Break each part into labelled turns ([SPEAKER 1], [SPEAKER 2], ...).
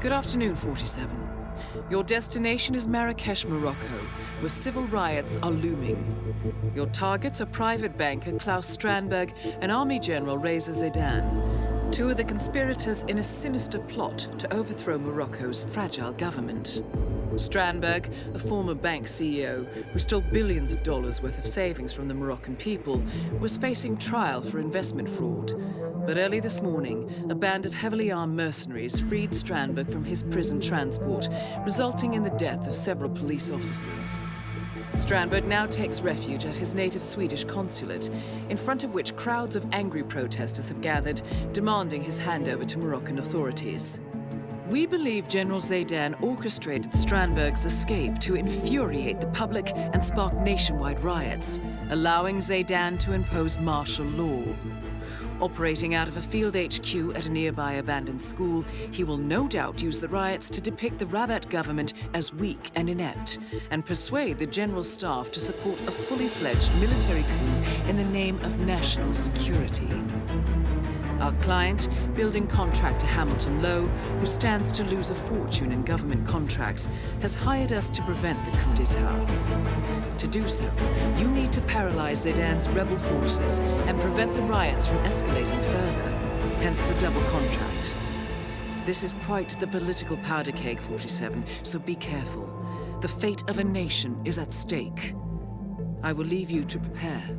[SPEAKER 1] Good afternoon, 47. Your destination is Marrakesh, Morocco, where civil riots are looming. Your targets are private banker Klaus Strandberg and Army General Reza Zaidan, two of the conspirators in a sinister plot to overthrow Morocco's fragile government. Strandberg, a former bank CEO who stole billions of dollars worth of savings from the Moroccan people, was facing trial for investment fraud. But early this morning, a band of heavily armed mercenaries freed Strandberg from his prison transport, resulting in the death of several police officers. Strandberg now takes refuge at his native Swedish consulate, in front of which crowds of angry protesters have gathered, demanding his handover to Moroccan authorities. We believe General Zaidan orchestrated Strandberg's escape to infuriate the public and spark nationwide riots, allowing Zaidan to impose martial law. Operating out of a field HQ at a nearby abandoned school, he will no doubt use the riots to depict the Rabat government as weak and inept, and persuade the general staff to support a fully fledged military coup in the name of national security. Our client, building contractor Hamilton Lowe, who stands to lose a fortune in government contracts, has hired us to prevent the coup d'etat. To do so, you need to paralyze Zaidan's rebel forces and prevent the riots from escalating further, hence the double contract. This is quite the political powder keg, 47, so be careful. The fate of a nation is at stake. I will leave you to prepare.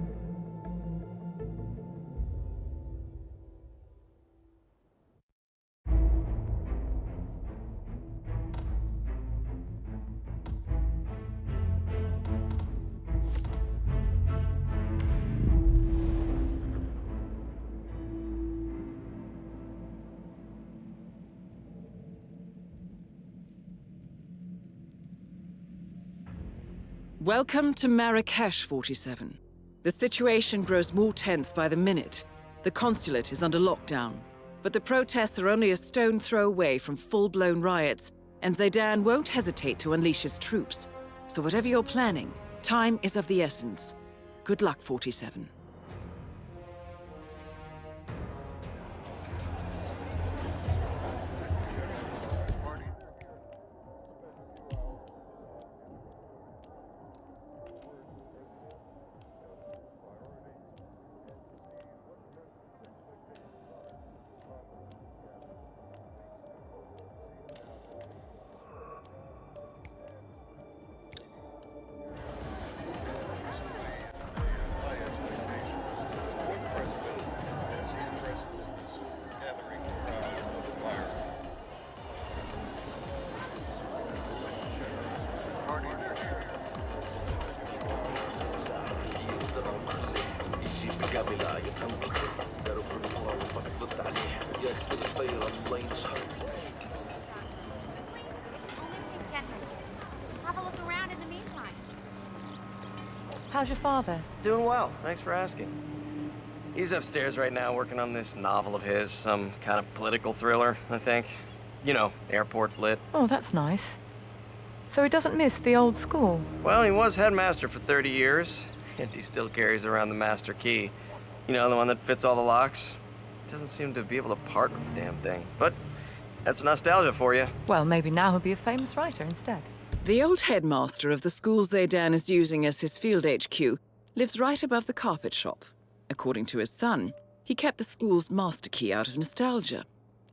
[SPEAKER 1] Welcome to Marrakesh, 47. The situation grows more tense by the minute. The consulate is under lockdown, but the protests are only a stone throw away from full-blown riots, and Zaidan won't hesitate to unleash his troops. So whatever you're planning, time is of the essence. Good luck, 47.
[SPEAKER 2] How's your father?
[SPEAKER 3] Doing well, thanks for asking. He's upstairs right now working on this novel of his, some kind of political thriller, I think. You know, airport lit.
[SPEAKER 2] Oh, that's nice. So he doesn't miss the old school?
[SPEAKER 3] Well, he was headmaster for 30 years, and he still carries around the master key. You know, the one that fits all the locks. Doesn't seem to be able to part with the damn thing. But that's nostalgia for you.
[SPEAKER 2] Well, maybe now he'll be a famous writer instead.
[SPEAKER 1] The old headmaster of the school Zaidan is using as his field HQ lives right above the carpet shop. According to his son, he kept the school's master key out of nostalgia.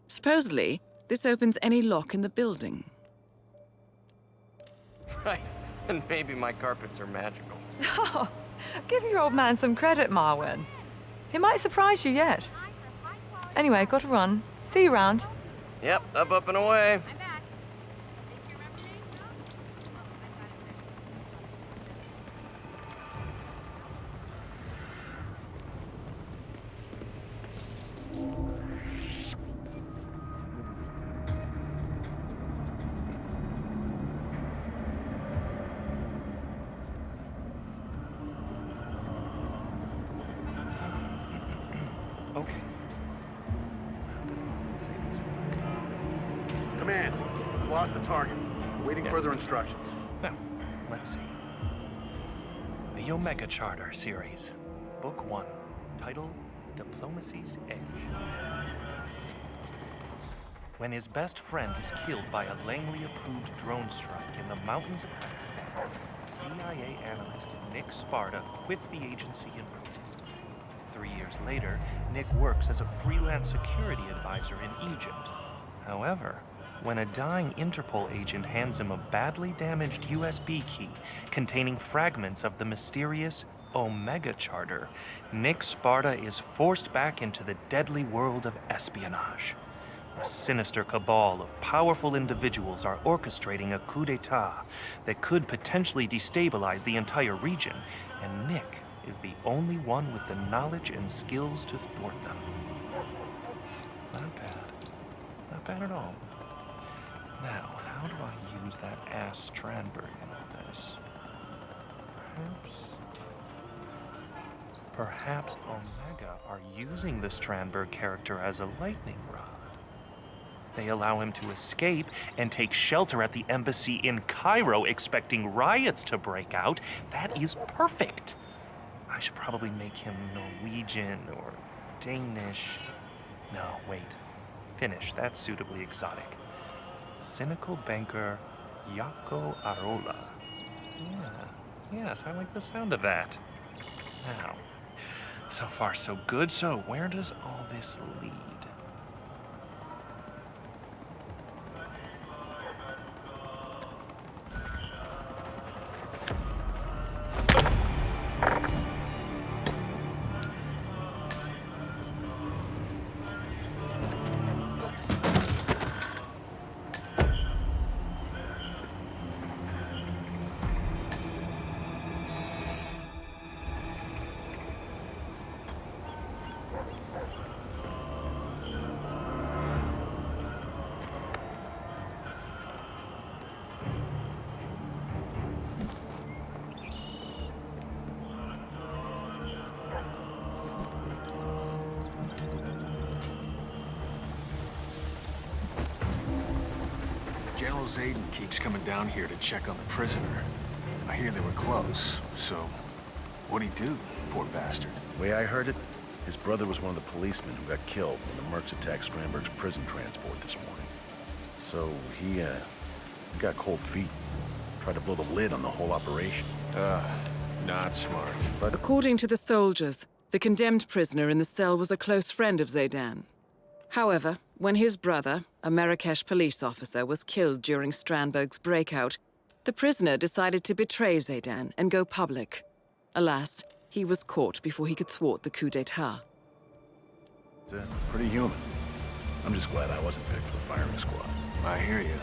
[SPEAKER 1] Supposedly, this opens any lock in the building.
[SPEAKER 3] Right, and maybe my carpets are magical.
[SPEAKER 2] Oh, give your old man some credit, Marwin. He might surprise you yet. Anyway, got to run. See you around.
[SPEAKER 3] Yep, up and away.
[SPEAKER 4] Okay. How did Marvin say this worked?
[SPEAKER 5] Command, we've lost the target. Waiting
[SPEAKER 4] Yes.
[SPEAKER 5] further instructions.
[SPEAKER 4] Well, let's see. The Omega Charter Series, Book 1, title Diplomacy's Edge. when his best friend is killed by a Langley-approved drone strike in the mountains of Pakistan, CIA analyst Nick Sparta quits the agency in protest. 3 years later, Nick works as a freelance security advisor in Egypt. However, when a dying Interpol agent hands him a badly damaged USB key containing fragments of the mysterious Omega Charter, Nick Sparta is forced back into the deadly world of espionage. A sinister cabal of powerful individuals are orchestrating a coup d'etat that could potentially destabilize the entire region, and Nick is the only one with the knowledge and skills to thwart them. Not bad. Not bad at all. Now, how do I use that ass Strandberg in all this? Perhaps Omega are using the Strandberg character as a lightning rod. They allow him to escape and take shelter at the embassy in Cairo, expecting riots to break out. That is perfect. I should probably make him Norwegian or Danish. No, wait. Finnish. That's suitably exotic. Cynical banker Jaakko Arola. Yes, I like the sound of that. Now, so far so good. So where does all this lead?
[SPEAKER 5] General Zayden keeps coming down here to check on the prisoner. I hear they were close, so what'd he do, poor bastard?
[SPEAKER 6] The way I heard it, his brother was one of the policemen who got killed when the mercs attacked Strandberg's prison transport this morning. So he got cold feet. Tried to blow the lid on the whole operation.
[SPEAKER 5] Not smart.
[SPEAKER 6] But
[SPEAKER 1] According to the soldiers, the condemned prisoner in the cell was a close friend of Zaydan. However, when his brother, a Marrakesh police officer, was killed during Strandberg's breakout, the prisoner decided to betray Zaydan and go public. Alas, he was caught before he could thwart the coup d'etat.
[SPEAKER 6] pretty human. I'm just glad I wasn't picked for the firing squad.
[SPEAKER 5] I hear you.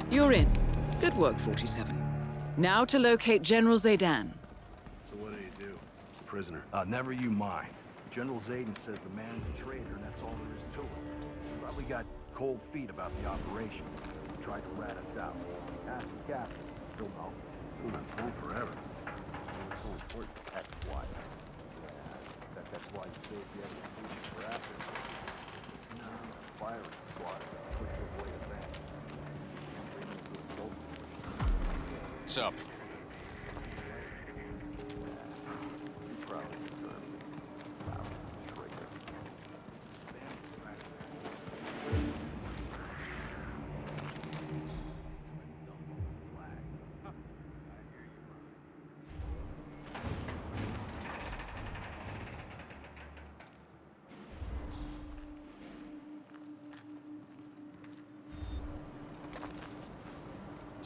[SPEAKER 1] You're in. Good work, 47. Now to locate General Zaydan.
[SPEAKER 6] So what do you do? Prisoner.
[SPEAKER 7] Never you mind. General Zayden says the man's a traitor, and that's all there is to it. Probably got cold feet about the operation. Tried to rat us out. Ask the captain. He'll know.
[SPEAKER 6] We've been told forever.
[SPEAKER 7] It's so important. That's why. Yeah, that's why you saved the other students for after. No, firing squad. Push your way advance.
[SPEAKER 8] What's up?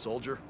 [SPEAKER 7] Soldier?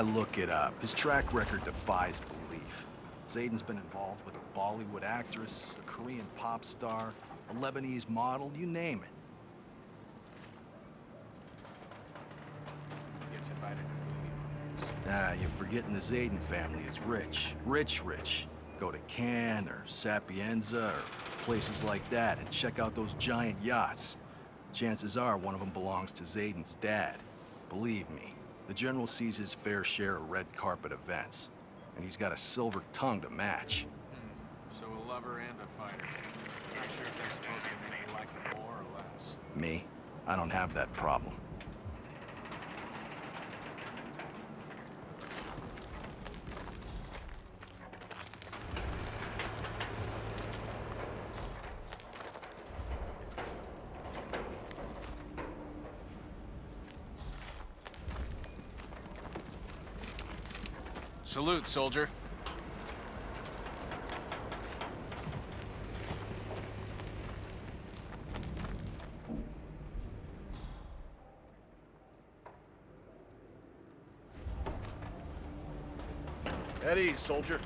[SPEAKER 7] Look it up. His track record defies belief. Zayden's been involved with a Bollywood actress, a Korean pop star, a Lebanese model, you name it.
[SPEAKER 5] Gets invited to movie premieres.
[SPEAKER 7] Ah, you're forgetting the Zayden family is rich. Rich. Go to Cannes or Sapienza or places like that and check out those giant yachts. Chances are one of them belongs to Zayden's dad. Believe me, the General sees his fair share of red carpet events, and he's got a silver tongue to match.
[SPEAKER 5] So a lover and a fighter. Not sure if that's supposed to make you like him more or less.
[SPEAKER 7] Me? I don't have that problem.
[SPEAKER 5] Salute, soldier.
[SPEAKER 7] At ease, soldier.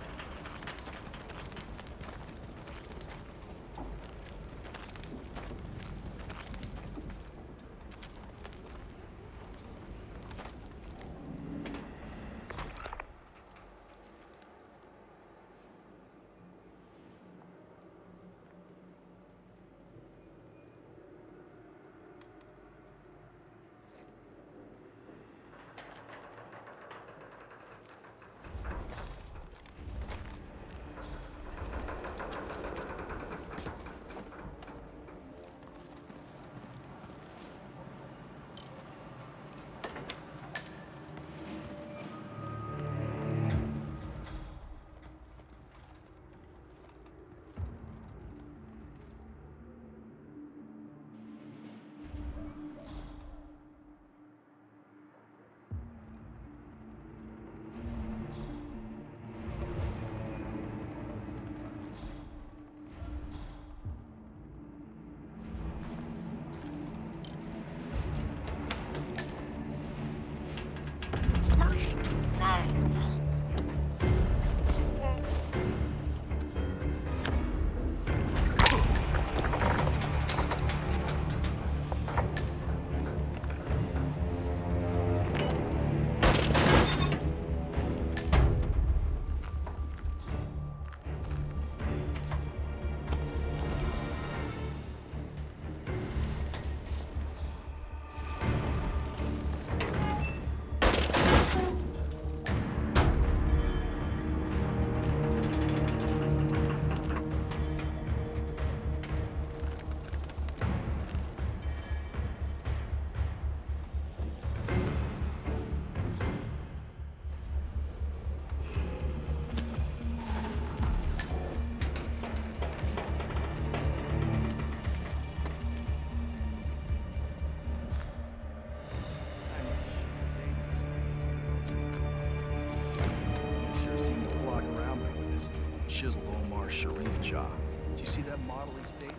[SPEAKER 7] Chiseled Omar Sharif jaw. Did you see that model he stayed?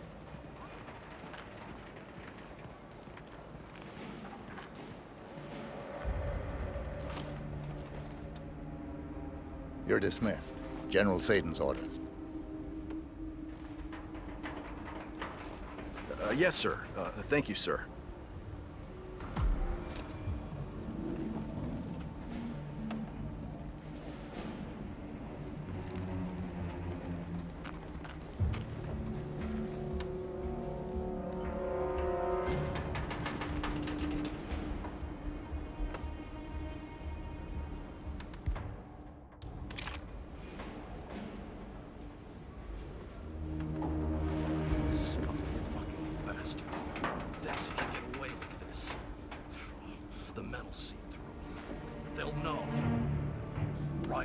[SPEAKER 9] You're dismissed. General Zayden's orders.
[SPEAKER 7] Yes, sir. Thank you, sir.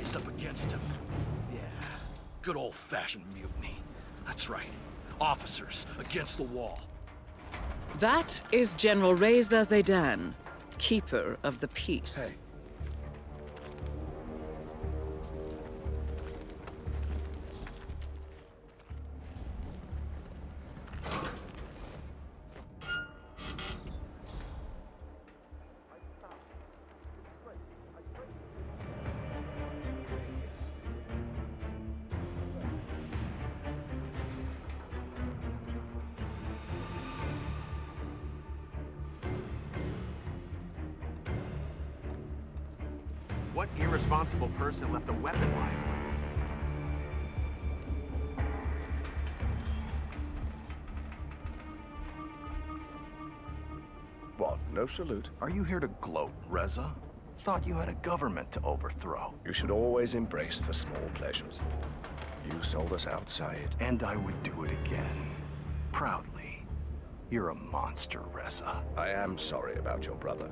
[SPEAKER 7] rise up against him. Yeah, good old-fashioned mutiny. That's right. Officers against the wall.
[SPEAKER 1] That is General Reza Zaidan, Keeper of the Peace.
[SPEAKER 7] Hey.
[SPEAKER 10] What irresponsible person left a weapon lying around?
[SPEAKER 11] What, no salute?
[SPEAKER 5] Are you here to gloat, Reza? Thought you had a government to overthrow.
[SPEAKER 11] You should always embrace the small pleasures. You sold us out, Syed.
[SPEAKER 5] And I would do it again. Proudly. You're a monster, Reza.
[SPEAKER 11] I am sorry about your brother.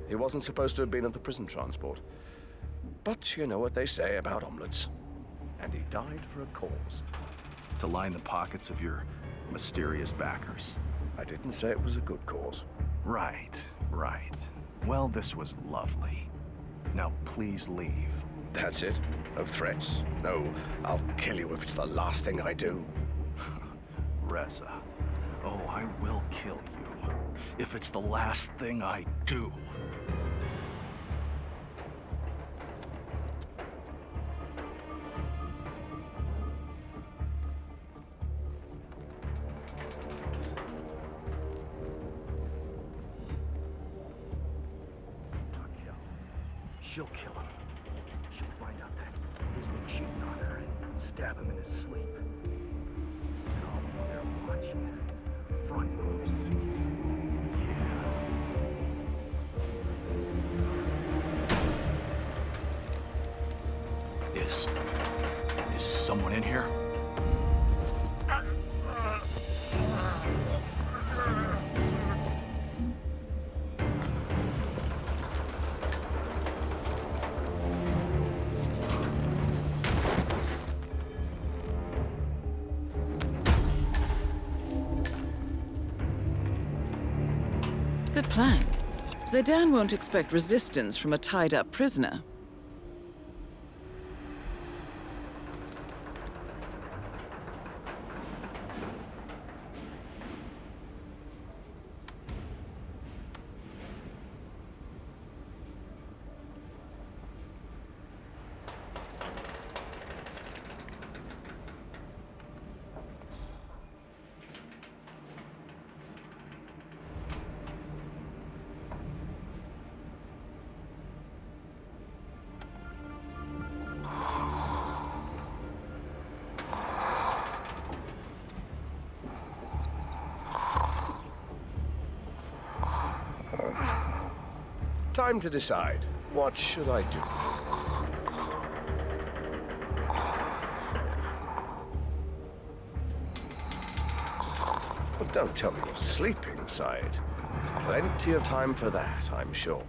[SPEAKER 11] He wasn't supposed to have been at the prison transport. But you know what they say about omelets. And he died for a cause.
[SPEAKER 5] To line the pockets of your mysterious backers.
[SPEAKER 11] I didn't say it was a good cause.
[SPEAKER 5] Right, right. Well, this was lovely. Now, please leave.
[SPEAKER 11] That's it? No threats? No, I'll kill you if it's the last thing I do?
[SPEAKER 5] Reza. Oh, I will kill you. If it's the last thing I do. She'll kill him. She'll find out that he's been cheating on her and stab him in his sleep. And I'll be there watching, front row seats. Yeah.
[SPEAKER 7] Is someone in here?
[SPEAKER 1] Good plan. Zaidan won't expect resistance from a tied-up prisoner.
[SPEAKER 11] Time to decide. What should I do? Well, don't tell me you're sleeping, Syed. There's plenty of time for that, I'm sure.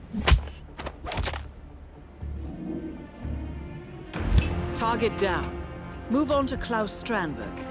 [SPEAKER 1] Target down. Move on to Klaus Strandberg.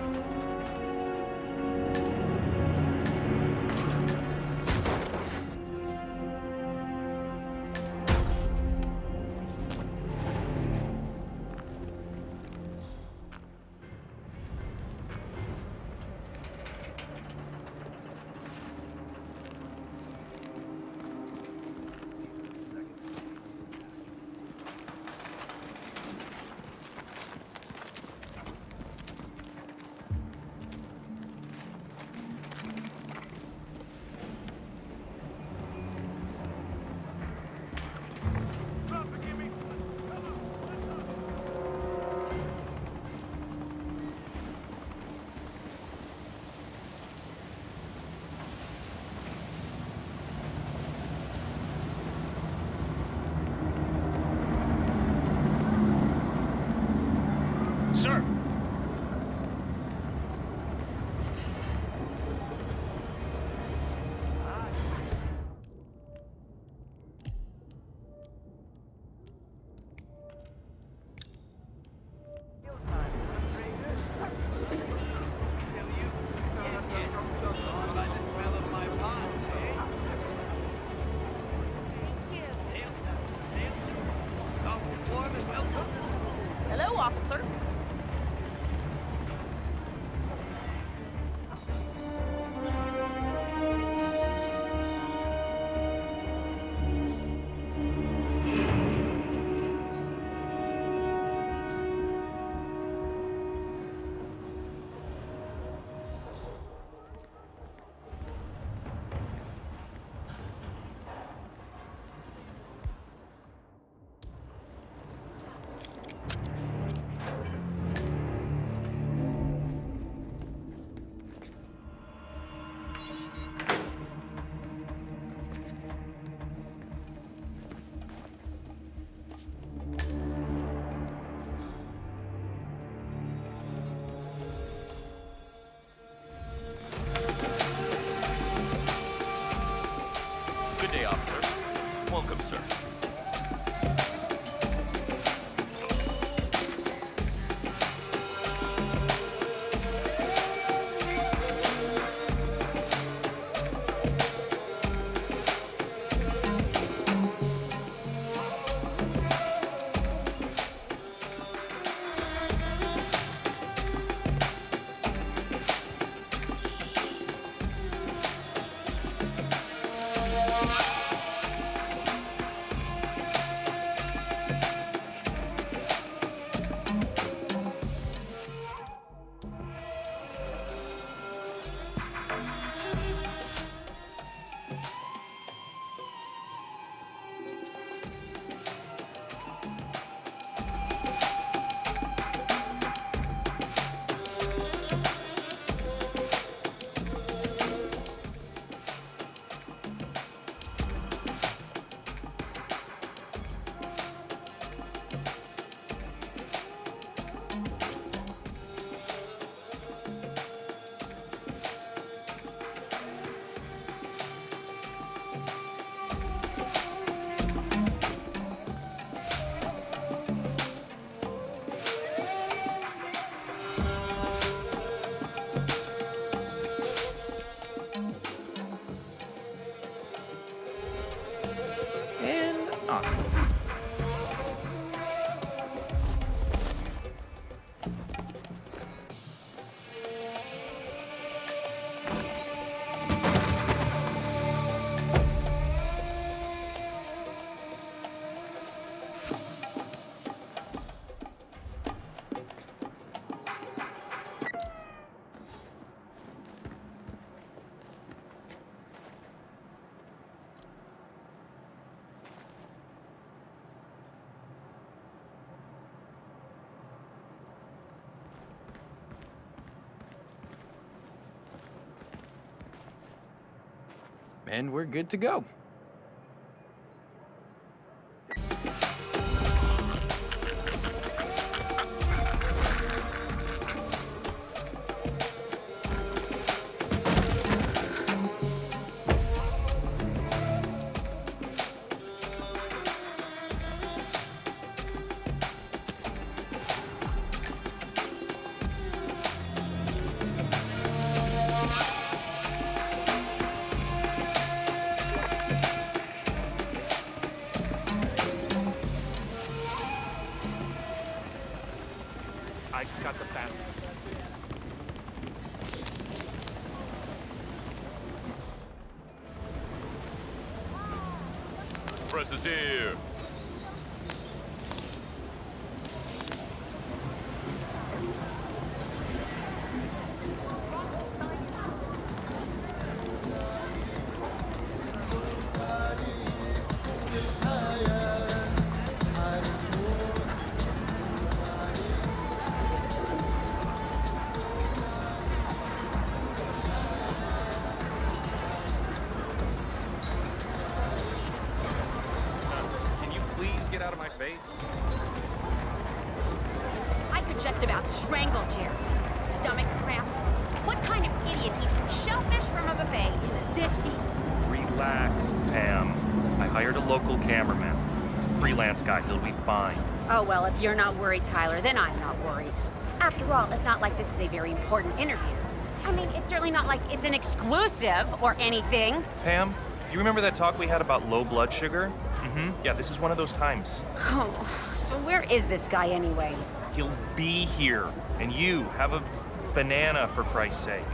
[SPEAKER 8] sir.
[SPEAKER 1] And on.
[SPEAKER 12] And we're good to go.
[SPEAKER 4] I just got the fast.
[SPEAKER 8] Press is here.
[SPEAKER 4] Can you please get out of my face?
[SPEAKER 13] I could just about strangle Jerry. Stomach cramps. What kind of idiot eats shellfish from a buffet in this heat?
[SPEAKER 4] Relax, Pam. I hired a local cameraman. He's a freelance guy. He'll be fine.
[SPEAKER 13] Oh, well, if you're not worried, Tyler, then I'm not worried. After all, it's not like this is a very important interview. I mean, it's certainly not like it's an exclusive or anything.
[SPEAKER 4] Pam, you remember that talk we had about low blood sugar? Yeah, this is one of those times.
[SPEAKER 13] Oh, so where is this guy anyway?
[SPEAKER 4] He'll be here. And you, have a banana, for Christ's sake.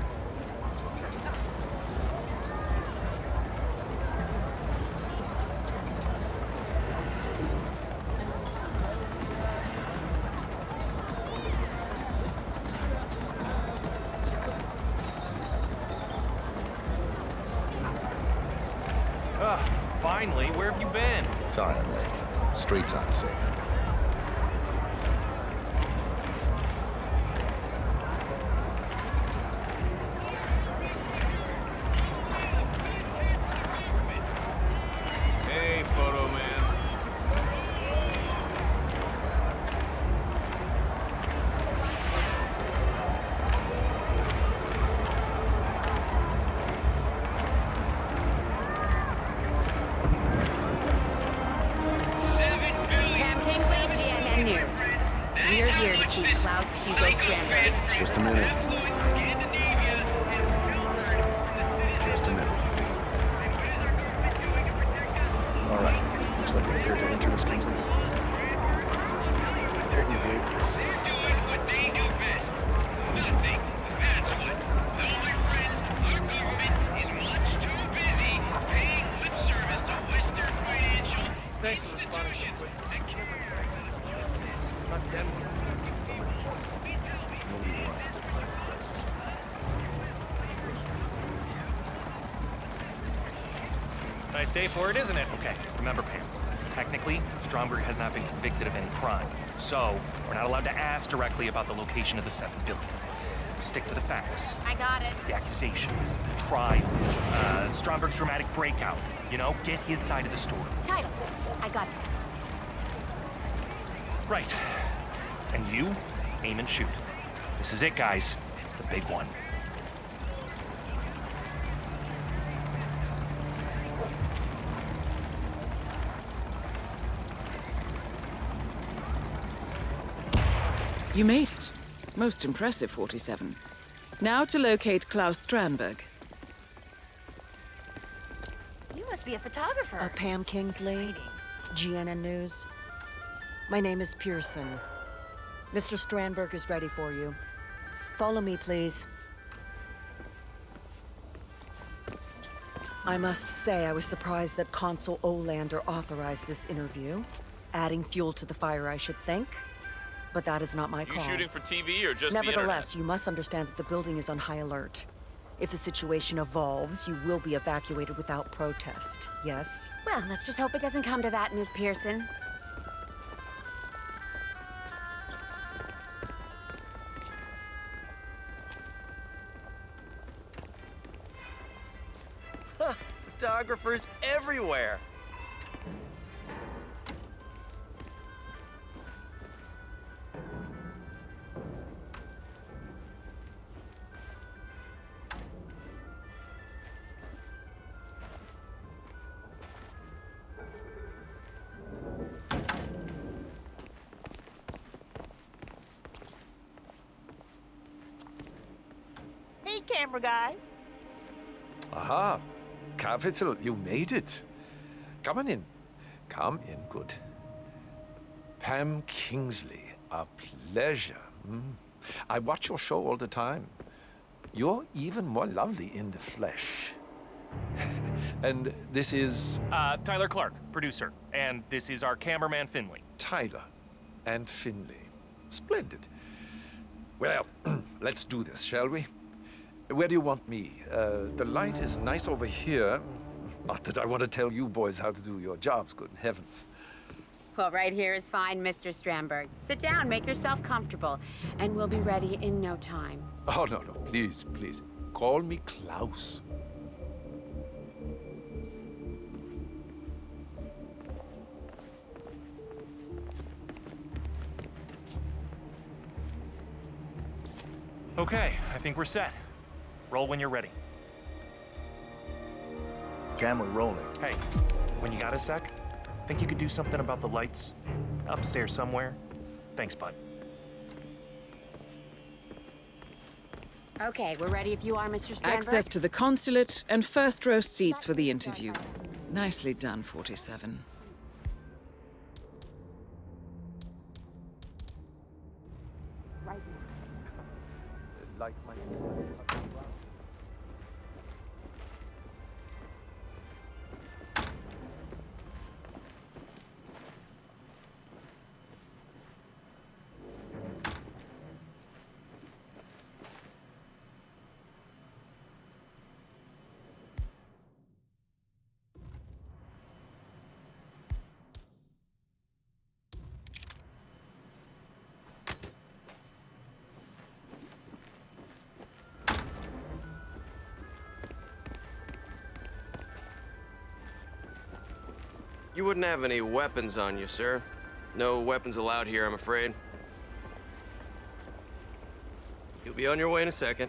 [SPEAKER 4] Finally, where have you been?
[SPEAKER 9] Sorry I'm late. Streets aren't safe.
[SPEAKER 8] Hey, photo man.
[SPEAKER 13] Strandberg.
[SPEAKER 9] Just a minute. Just a minute. All right. Looks like we're clear to enter, Miss Kingsley. Open the gate.
[SPEAKER 3] Thanks for responding so quick. Not dead.
[SPEAKER 9] Nobody wants to play the crisis.
[SPEAKER 4] Nice day for it, isn't it? Okay, remember, Pam. Technically, Stromberg has not been convicted of any crime. So, we're not allowed to ask directly about the location of the $7 billion. Stick to the facts.
[SPEAKER 13] I got it.
[SPEAKER 4] The accusations, the trial, Stromberg's dramatic breakout. You know, get his side of the story.
[SPEAKER 13] Title. I got this.
[SPEAKER 4] Right. And you, aim and shoot. This is it, guys. The big one.
[SPEAKER 1] You made it. Most impressive, 47. Now to locate Klaus Strandberg.
[SPEAKER 13] You must be a photographer.
[SPEAKER 14] Pam Kingsley, GNN News. My name is Pearson. Mr. Strandberg is ready for you. Follow me, please. I must say I was surprised that Consul Olander authorized this interview. Adding fuel to the fire, I should think. But that is not my call.
[SPEAKER 8] You shooting for TV or just
[SPEAKER 14] Nevertheless, you must understand that the building is on high alert. If the situation evolves, you will be evacuated without protest. Yes?
[SPEAKER 13] Well, let's just hope it doesn't come to that, Ms. Pearson.
[SPEAKER 3] Huh, photographers everywhere.
[SPEAKER 15] Hey, camera guy.
[SPEAKER 11] Aha. Capital, you made it. Come on in. Come in, good. Pam Kingsley, a pleasure. I watch your show all the time. You're even more lovely in the flesh. And this is...
[SPEAKER 4] Tyler Clark, producer. And this is our cameraman, Finley.
[SPEAKER 11] Tyler and Finley. Splendid. Well, let's do this, shall we? Where do you want me? The light is nice over here. Not that I want to tell you boys how to do your jobs, good heavens.
[SPEAKER 13] Well, right here is fine, Mr. Strandberg. Sit down, make yourself comfortable, and we'll be ready in no time.
[SPEAKER 11] Oh, no, please, please. Call me Klaus.
[SPEAKER 4] Okay, I think we're set. Roll when you're ready.
[SPEAKER 9] Camera rolling.
[SPEAKER 4] Hey, when you got a sec, think you could do something about the lights? Upstairs somewhere? Thanks, bud.
[SPEAKER 13] Okay, we're ready if you are, Mr. Strandberg.
[SPEAKER 1] Access to the consulate and first row seats for the interview. Nicely done, 47.
[SPEAKER 13] Right now.
[SPEAKER 11] Like my...
[SPEAKER 3] You wouldn't have any weapons on you, sir. No weapons allowed here, I'm afraid. You'll be on your way in a second.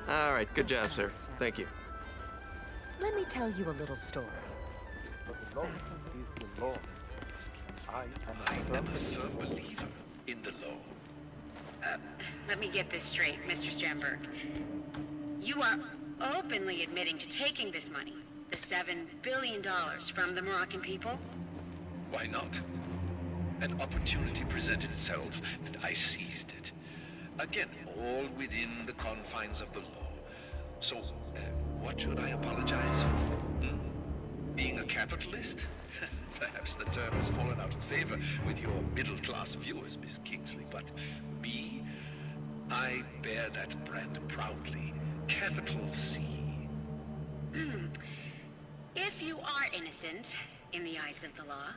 [SPEAKER 3] All right, good job, sir. Thank you.
[SPEAKER 14] Let me tell you a little story. back
[SPEAKER 11] is the law. I am a firm believer in the law.
[SPEAKER 13] Let me get this straight, Mr. Strandberg. You are openly admitting to taking this money, the $7 billion from the Moroccan people?
[SPEAKER 11] Why not? An opportunity presented itself, and I seized it. Again, all within the confines of the law. So, what should I apologize for? Being a capitalist? Perhaps the term has fallen out of favor with your middle-class viewers, Miss Kingsley, but me? I bear that brand proudly. Capital C.
[SPEAKER 13] If you are innocent, in the eyes of the law,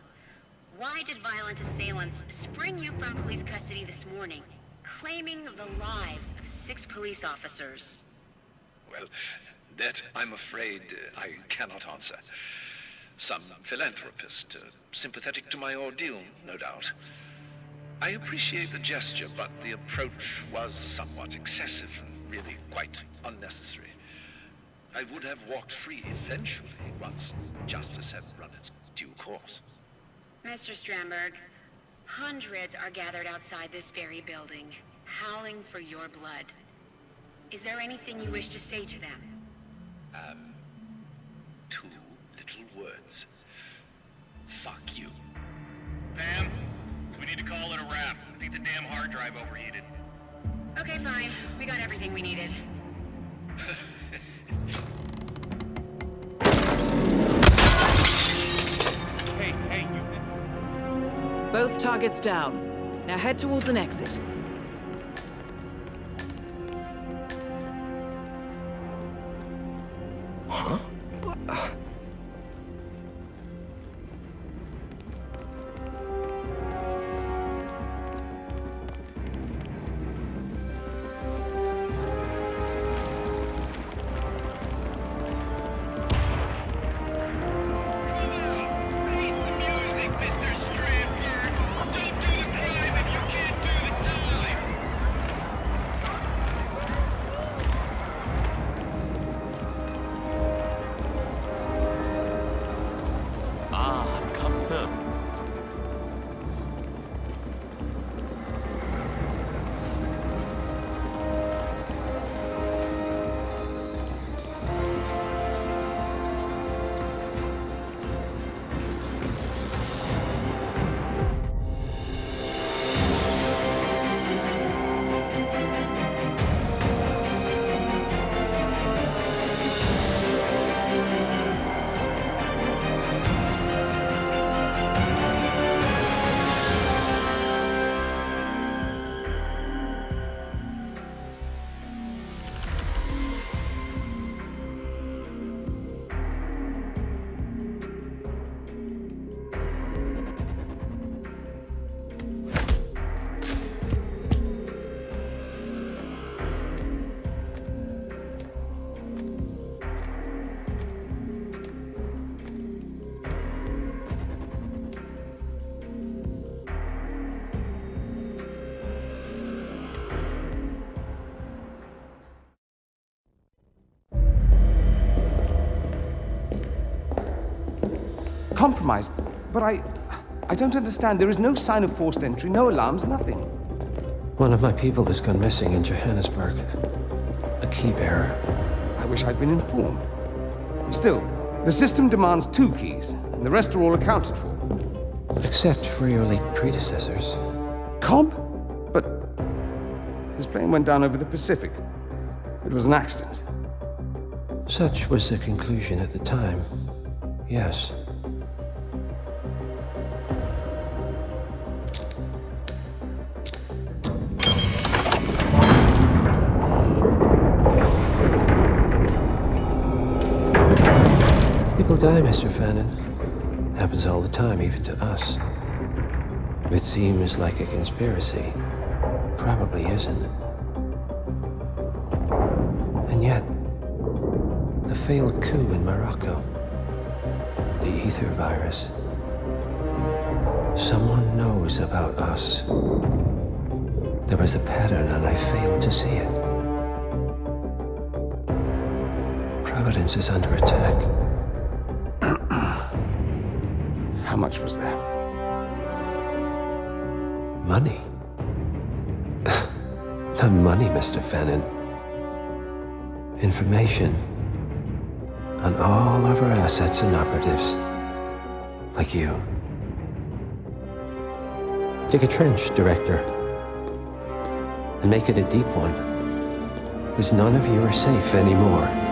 [SPEAKER 13] why did violent assailants spring you from police custody this morning, claiming the lives of 6 police officers?
[SPEAKER 11] Well, that, I'm afraid, I cannot answer. Some philanthropist, sympathetic to my ordeal, no doubt. I appreciate the gesture, but the approach was somewhat excessive and really quite unnecessary. I would have walked free eventually, once justice had run its due course.
[SPEAKER 13] Mr. Strandberg, hundreds are gathered outside this very building, howling for your blood. Is there anything you wish to say to them?
[SPEAKER 11] 2 little words. Fuck you.
[SPEAKER 10] Pam, we need to call it a wrap. I think the damn hard drive overheated.
[SPEAKER 13] Okay, fine. We got everything we needed.
[SPEAKER 4] Hey, you...
[SPEAKER 1] Both targets down. Now head towards an exit.
[SPEAKER 9] Huh?
[SPEAKER 16] Compromised, but I don't understand. There is no sign of forced entry, no alarms, nothing.
[SPEAKER 17] One of my people has gone missing in Johannesburg. A key bearer.
[SPEAKER 16] I wish I'd been informed. Still, the system demands 2 keys, and the rest are all accounted for.
[SPEAKER 17] Except for your late predecessors.
[SPEAKER 16] Comp? But his plane went down over the Pacific. It was an accident.
[SPEAKER 17] Such was the conclusion at the time. Yes. People die, Mr. Fannin. Happens all the time, even to us. It seems like a conspiracy. Probably isn't. And yet, the failed coup in Morocco, the ether virus. Someone knows about us. There was a pattern and I failed to see it. Providence is under attack.
[SPEAKER 16] How much was there?
[SPEAKER 17] Money? Not money, Mr. Fenton. Information on all of our assets and operatives. Like you. Dig a trench, Director. And make it a deep one. Because none of you are safe anymore.